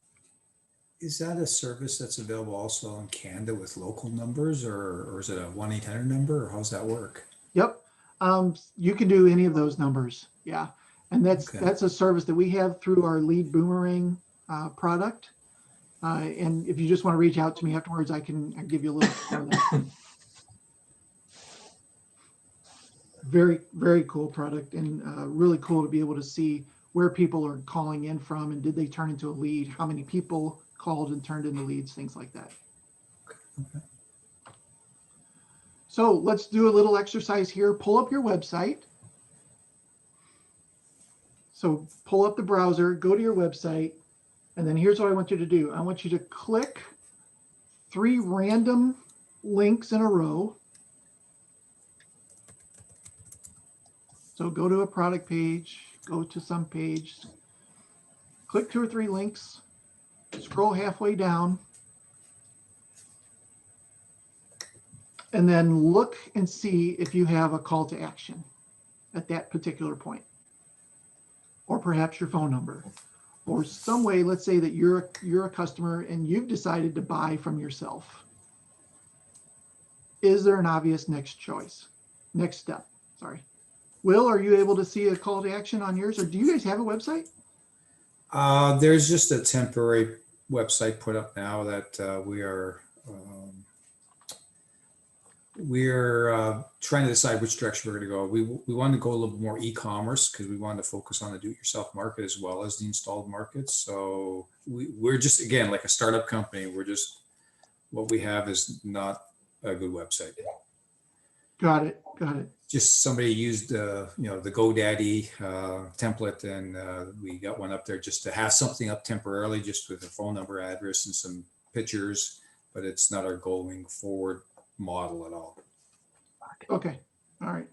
Is that a service that's available also in Canada with local numbers, or is it a 1-800 number, or how's that work?
Yep. You can do any of those numbers. Yeah. And
Okay.
that's a service that we have through our Lead Boomerang product. And if you just want to reach out to me afterwards, I can give you a little more of that. Very, very cool product, and really cool to be able to see where people are calling in from, and did they turn into a lead? How many people called and turned into leads, things like that.
Okay.
So let's do a little exercise here. Pull up your website. So pull up the browser, go to your website, and then here's what I want you to do. I want you to click 3 random links in a row. So go to a product page, go to some page, click 2 or 3 links, scroll halfway down, and then look and see if you have a call to action at that particular point, or perhaps your phone number, or some way. Let's say that you're a customer and you've decided to buy from yourself. Is there an obvious next step? Sorry. Will, are you able to see a call to action on yours, or do you guys have a website?
There's just a temporary website put up now that we're trying to decide which direction we're going to go. We want to go a little more e-commerce because we want to focus on the do-it-yourself market as well as the installed market. So we're just, again, like a startup company. What we have is not a good website.
Got it.
Just somebody used the GoDaddy template, and we got one up there just to have something up temporarily, just with a phone number, address, and some pictures. But it's not our going forward model at all.
Okay. All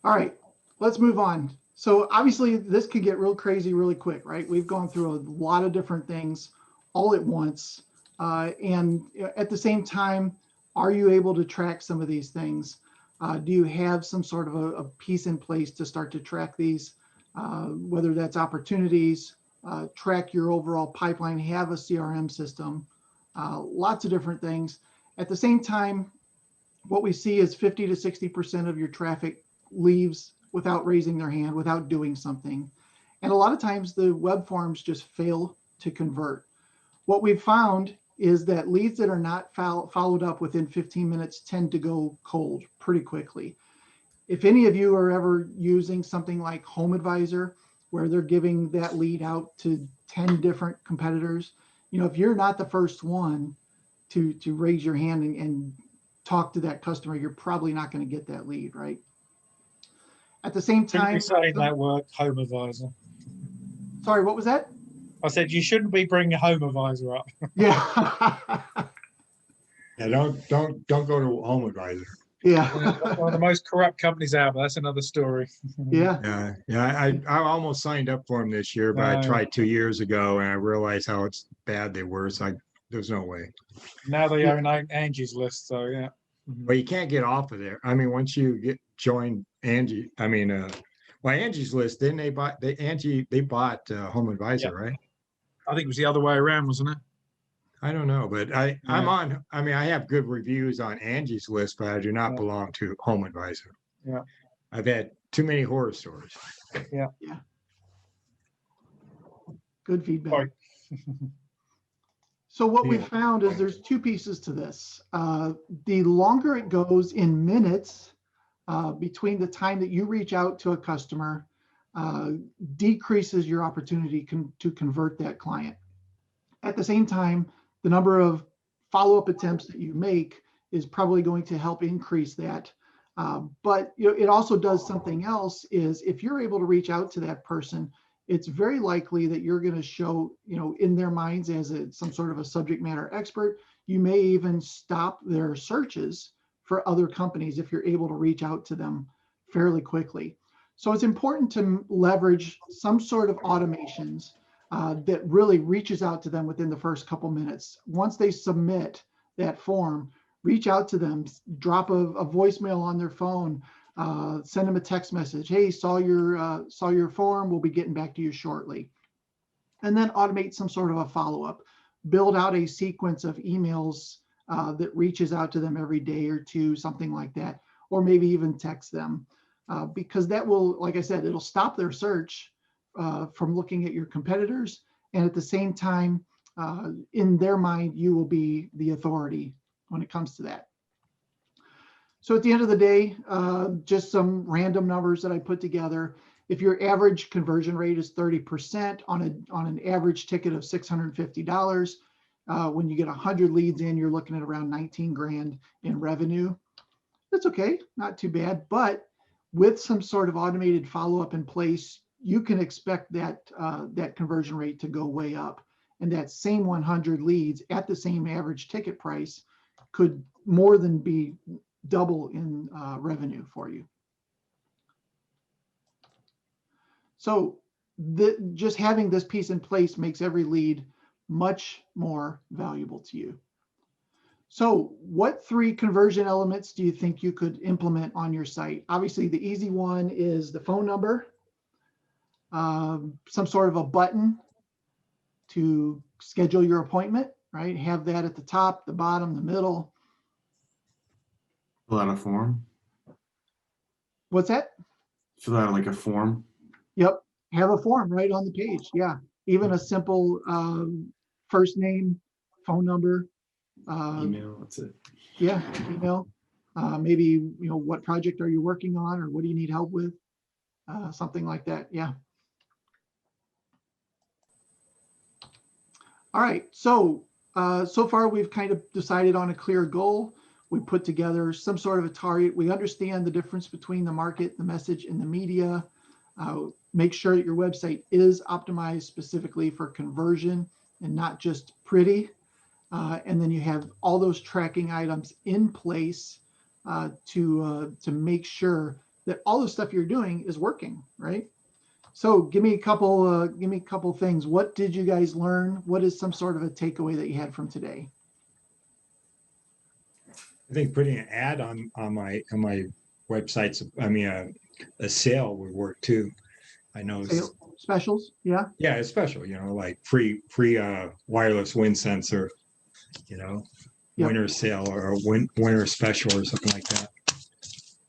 right. Let's move on. So obviously this could get real crazy really quick, right? We've gone through a lot of different things all at once. And at the same time, are you able to track some of these things? Do you have some sort of a piece in place to start to track these, whether that's opportunities, track your overall pipeline, have a CRM system, lots of different things. At the same time, what we see is 50 to 60% of your traffic leaves without raising their hand, without doing something. And a lot of times the web forms just fail to convert. What we've found is that leads that are not followed up within 15 minutes tend to go cold pretty quickly. If any of you are ever using something like Home Advisor, where they're giving that lead out to 10 different competitors, if you're not the first one to raise your hand and talk to that customer, you're probably not going to get that lead, right? At the same
Shouldn't
time,
be saying that word, Home Advisor.
Sorry, what was that?
I said you shouldn't be bringing Home Advisor up.
Yeah.
Yeah, don't go to Home Advisor.
Yeah.
One of the most corrupt companies out, but that's another story.
Yeah.
Yeah. I almost signed up for them this year, but I tried 2 years ago and I realized how bad they were. So there's no way.
Now they own Angie's List, so yeah.
But you can't get off of there. I mean, once you join Angie, Angie's List, then they bought Home Advisor, right?
I think it was the other way around, wasn't it?
I don't know, but I'm on. I mean, I have good reviews on Angie's List, but I do not belong to Home Advisor.
Yeah,
I've had too many horror stories.
Yeah.
Good feedback.
Right.
So what we found is there's 2 pieces to this. The longer it goes in minutes between the time that you reach out to a customer, decreases your opportunity to convert that client. At the same time, the number of follow-up attempts that you make is probably going to help increase that. But it also does something else, is if you're able to reach out to that person, it's very likely that you're going to show, in their minds as some sort of a subject matter expert. You may even stop their searches for other companies if you're able to reach out to them fairly quickly. So it's important to leverage some sort of automations that really reaches out to them within the first couple minutes. Once they submit that form, reach out to them, drop a voicemail on their phone, send them a text message. Hey, saw your form. We'll be getting back to you shortly. And then automate some sort of a follow-up. build out a sequence of emails that reaches out to them every day or two, something like that, or maybe even text them, because that will, like I said, it'll stop their search from looking at your competitors. And at the same time, in their mind, you will be the authority when it comes to that. So at the end of the day, just some random numbers that I put together. If your average conversion rate is 30% on an average ticket of $650, when you get 100 leads in, you're looking at around 19 grand in revenue. That's okay, not too bad. But with some sort of automated follow-up in place, you can expect that that conversion rate to go way up. And that same 100 leads at the same average ticket price could more than be double in revenue for you. So just having this piece in place makes every lead much more valuable to you. So what 3 conversion elements do you think you could implement on your site? Obviously, the easy one is the phone number, some sort of a button to schedule your appointment, right? Have that at the top, the bottom, the middle.
Fill out a form.
What's that?
Fill out like a form.
Yep. Have a form right on the page. Yeah. Even a simple first name, phone number.
Email, that's it.
Yeah, email. Maybe, what project are you working on, or what do you need help with? Something like that. Yeah. All right. So, so far we've kind of decided on a clear goal. We put together some sort of a target. We understand the difference between the market, the message, and the media. Make sure that your website is optimized specifically for conversion and not just pretty. And then you have all those tracking items in place to make sure that all the stuff you're doing is working, right? So give me a couple things. What did you guys learn? What is some sort of a takeaway that you had from today?
I think putting an ad on my websites, I mean, a sale would work too. I know.
Sale specials, yeah.
Yeah, it's special, like free wireless wind sensor,
Yep.
winter sale or winter special or something like that.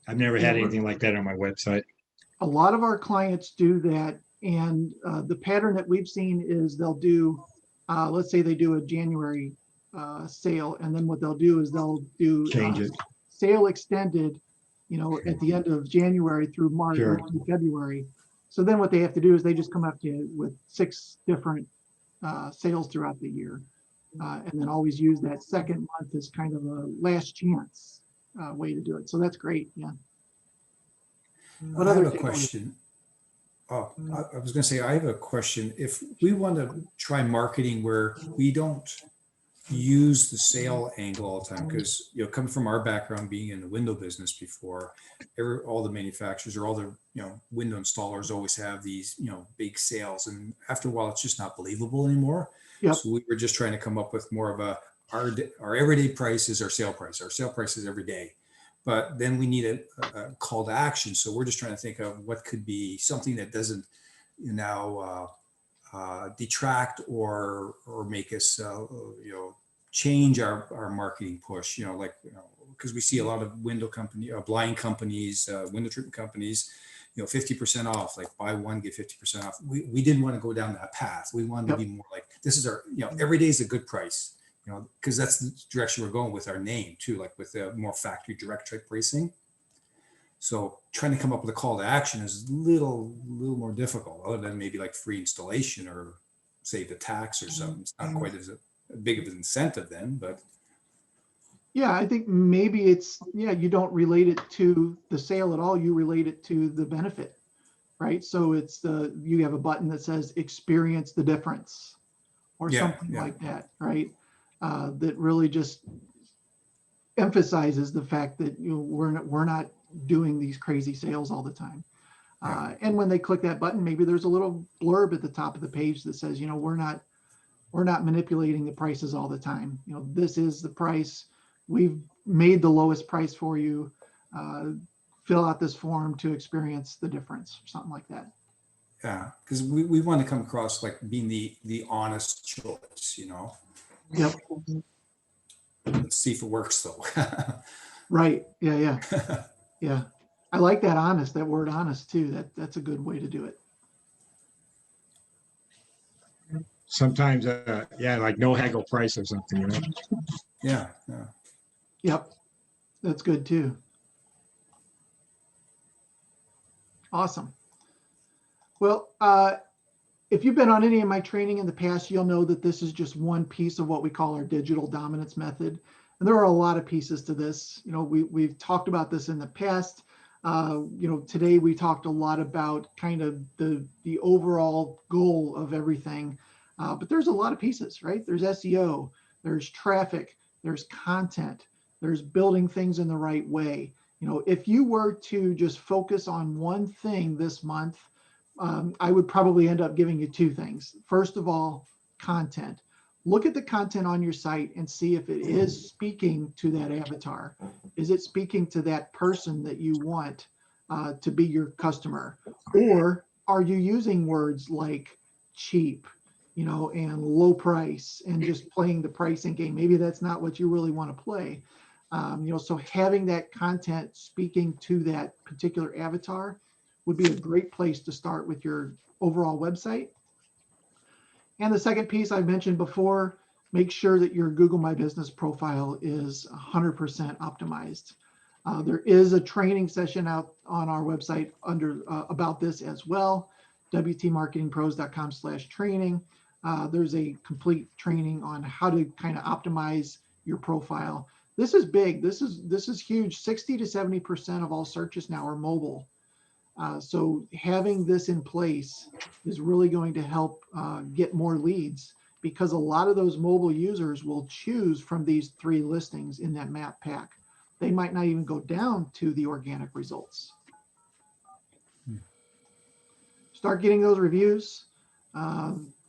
I've never had anything like that on my website.
A lot of our clients do that, and the pattern that we've seen is they'll do, let's say they do a January sale, and then what they'll do is they'll do
Change it.
sale extended, at the end of January through March or
Sure.
through February. So then what they have to do is they just come up to you with 6 different sales throughout the year, and then always use that second month as kind of a last chance way to do it. So that's great. Yeah. What
I
other
have a
takeaways?
question. Oh, I was going to say, I have a question. If we want to try marketing where we don't use the sale angle all the time, because coming from our background, being in the window business before, all the manufacturers or all the window installers always have these big sales, and after a while, it's just not believable anymore.
Yep.
So we were just trying to come up with more of our everyday price is our sale price. Our sale price is every day. But then we need a call to action. So we're just trying to think of what could be something that doesn't detract or make us change our marketing push. Because we see a lot of blind companies, window treatment companies, 50% off, like buy one get 50% off. We didn't want to go down that path. We wanted to be more like, this is our every day is a good price. Because that's the direction we're going with our name too, like with the more factory direct type pricing. So trying to come up with a call to action is a little more difficult, other than maybe like free installation or save the tax or something. It's not quite as big of an incentive then, but.
Yeah, I think maybe it's, you don't relate it to the sale at all. You relate it to the benefit, right? So it's you have a button that says experience the difference or something like that, right? That really just emphasizes the fact that we're not doing these crazy sales all the time. And when they click that button, maybe there's a little blurb at the top of the page that says, we're not manipulating the prices all the time. This is the price. We've made the lowest price for you. Fill out this form to experience the difference, or something like that.
Yeah, because we want to come across like being the honest choice, you know.
Yep.
Let's see if it works though.
Right. Yeah. Yeah. Yeah. I like that honest, that word honest too. That's a good way to do it.
Sometimes, yeah, like no haggle price or something, you know?
Yeah, yeah.
Yep. That's good too. Awesome. Well, if you've been on any of my training in the past, you'll know that this is just one piece of what we call our digital dominance method. And there are a lot of pieces to this. You know, we've talked about this in the past. You know, today we talked a lot about kind of the overall goal of everything. But there's a lot of pieces, right? There's SEO, there's traffic, there's content, there's building things in the right way. You know, if you were to just focus on one thing this month, I would probably end up giving you two things. First of all, content. Look at the content on your site and see if it is speaking to that avatar. Is it speaking to that person that you want to be your customer? Or are you using words like cheap, you know, and low price and just playing the pricing game? Maybe that's not what you really want to play. You know, so having that content speaking to that particular avatar would be a great place to start with your overall website. And the second piece I've mentioned before, make sure that your Google My Business profile is 100% optimized. There is a training session out on our website under about this as well, wtmarketingpros.com/training. There's a complete training on how to kind of optimize your profile. This is big. This is huge. 60 to 70% of all searches now are mobile. So having this in place is really going to help get more leads, because a lot of those mobile users will choose from these three listings in that map pack. They might not even go down to the organic results. Start getting those reviews.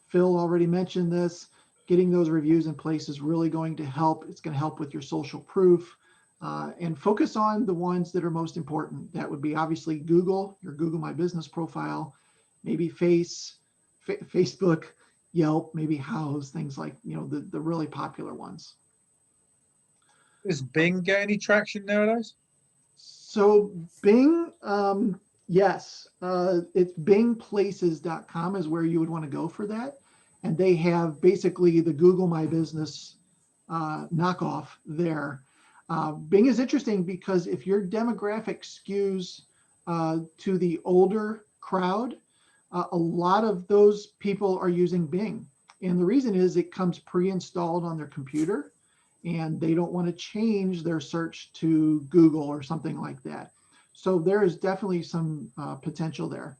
Phil already mentioned this. Getting those reviews in place is really going to help. It's going to help with your social proof. And focus on the ones that are most important. That would be obviously Google, your Google My Business profile, maybe Facebook, Yelp, maybe Houzz, things like, you know, the really popular ones.
Does Bing get any traction nowadays?
So Bing, yes, it's bingplaces.com is where you would want to go for that. And they have basically the Google My Business knockoff there. Bing is interesting because if your demographic skews to the older crowd, a lot of those people are using Bing. And the reason is it comes pre-installed on their computer and they don't want to change their search to Google or something like that. So there is definitely some potential there,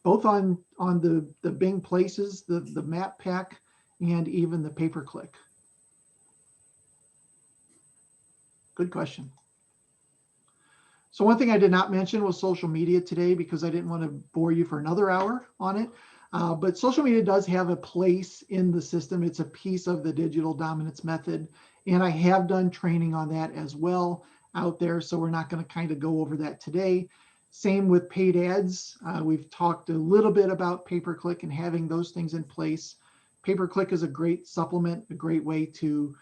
both on the Bing Places, the map pack, and even the pay-per-click. Good question. So one thing I did not mention was social media today because I didn't want to bore you for another hour on it. But social media does have a place in the system. It's a piece of the digital dominance method. And I have done training on that as well out there. So we're not going to kind of go over that today. Same with paid ads. We've talked a little bit about pay-per-click and having those things in place. Pay-per-click is a great supplement, a great way to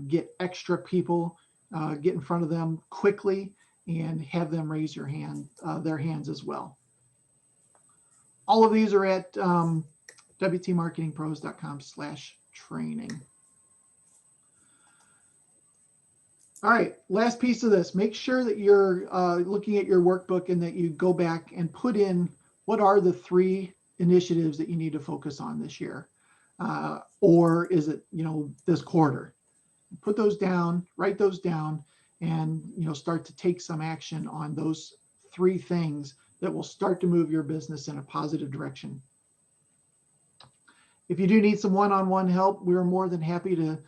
get extra people, get in front of them quickly and have them raise their hands as well. All of these are at wtmarketingpros.com/training. All right, last piece of this. Make sure that you're looking at your workbook and that you go back and put in what are the 3 initiatives that you need to focus on this year, or is it, you know, this quarter? Put those down, write those down, and, you know, start to take some action on those 3 things that will start to move your business in a positive direction. If you do need some one-on-one help, we're more than happy to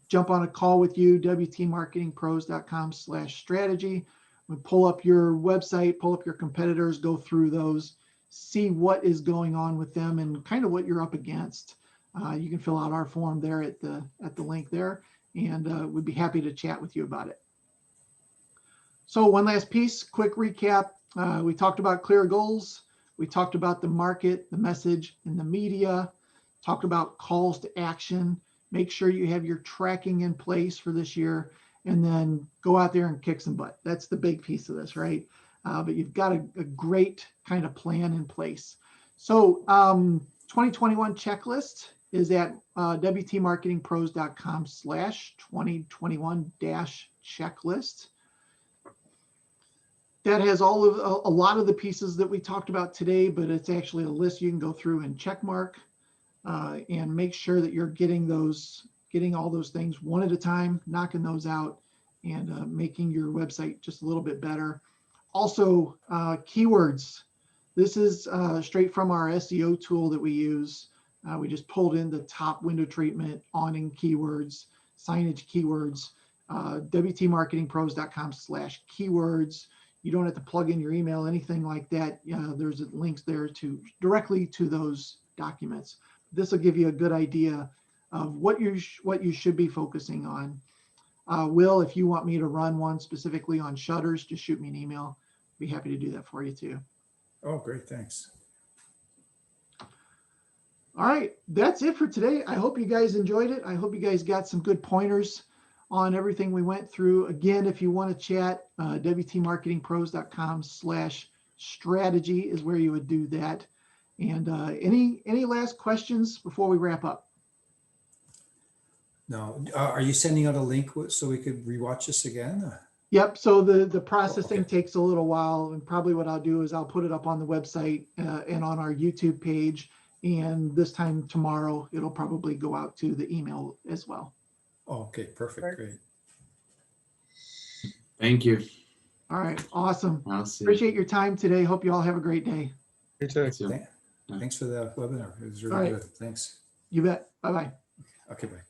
jump on a call with you, wtmarketingpros.com/strategy. We pull up your website, pull up your competitors, go through those, see what is going on with them and kind of what you're up against. You can fill out our form there at the link there, and we'd be happy to chat with you about it. So one last piece, quick recap. We talked about clear goals. We talked about the market, the message, and the media. Talked about calls to action. Make sure you have your tracking in place for this year, and then go out there and kick some butt. That's the big piece of this, right? But you've got a great kind of plan in place. So 2021 checklist is at wtmarketingpros.com/2021-checklist. That has a lot of the pieces that we talked about today, but it's actually a list you can go through and check mark and make sure that you're getting all those things one at a time, knocking those out, and making your website just a little bit better. Also, keywords. This is straight from our SEO tool that we use. We just pulled in the top window treatment, awning keywords, signage keywords, wtmarketingpros.com/keywords. You don't have to plug in your email, anything like that. There's links there directly to those documents. This will give you a good idea of what you should be focusing on. Will, if you want me to run one specifically on shutters, just shoot me an email. Be happy to do that for you too.
Oh, great. Thanks.
All right, that's it for today. I hope you guys enjoyed it. I hope you guys got some good pointers on everything we went through. Again, if you want to chat, wtmarketingpros.com/strategy is where you would do that. And any last questions before we wrap up?
No. Are you sending out a link so we could rewatch this again?
Yep. So the processing
Okay.
takes a little while, and probably what I'll do is I'll put it up on the website and on our YouTube page. And this time tomorrow, it'll probably go out to the email as well.
Oh, okay. Perfect. Great.
Thank you.
All right. Awesome.
I'll see.
Appreciate your time today. Hope you all have a great day.
You too.
So-
Thanks for the webinar. It was
All
really
right.
good. Thanks.
You bet. Bye-bye.
Okay, bye.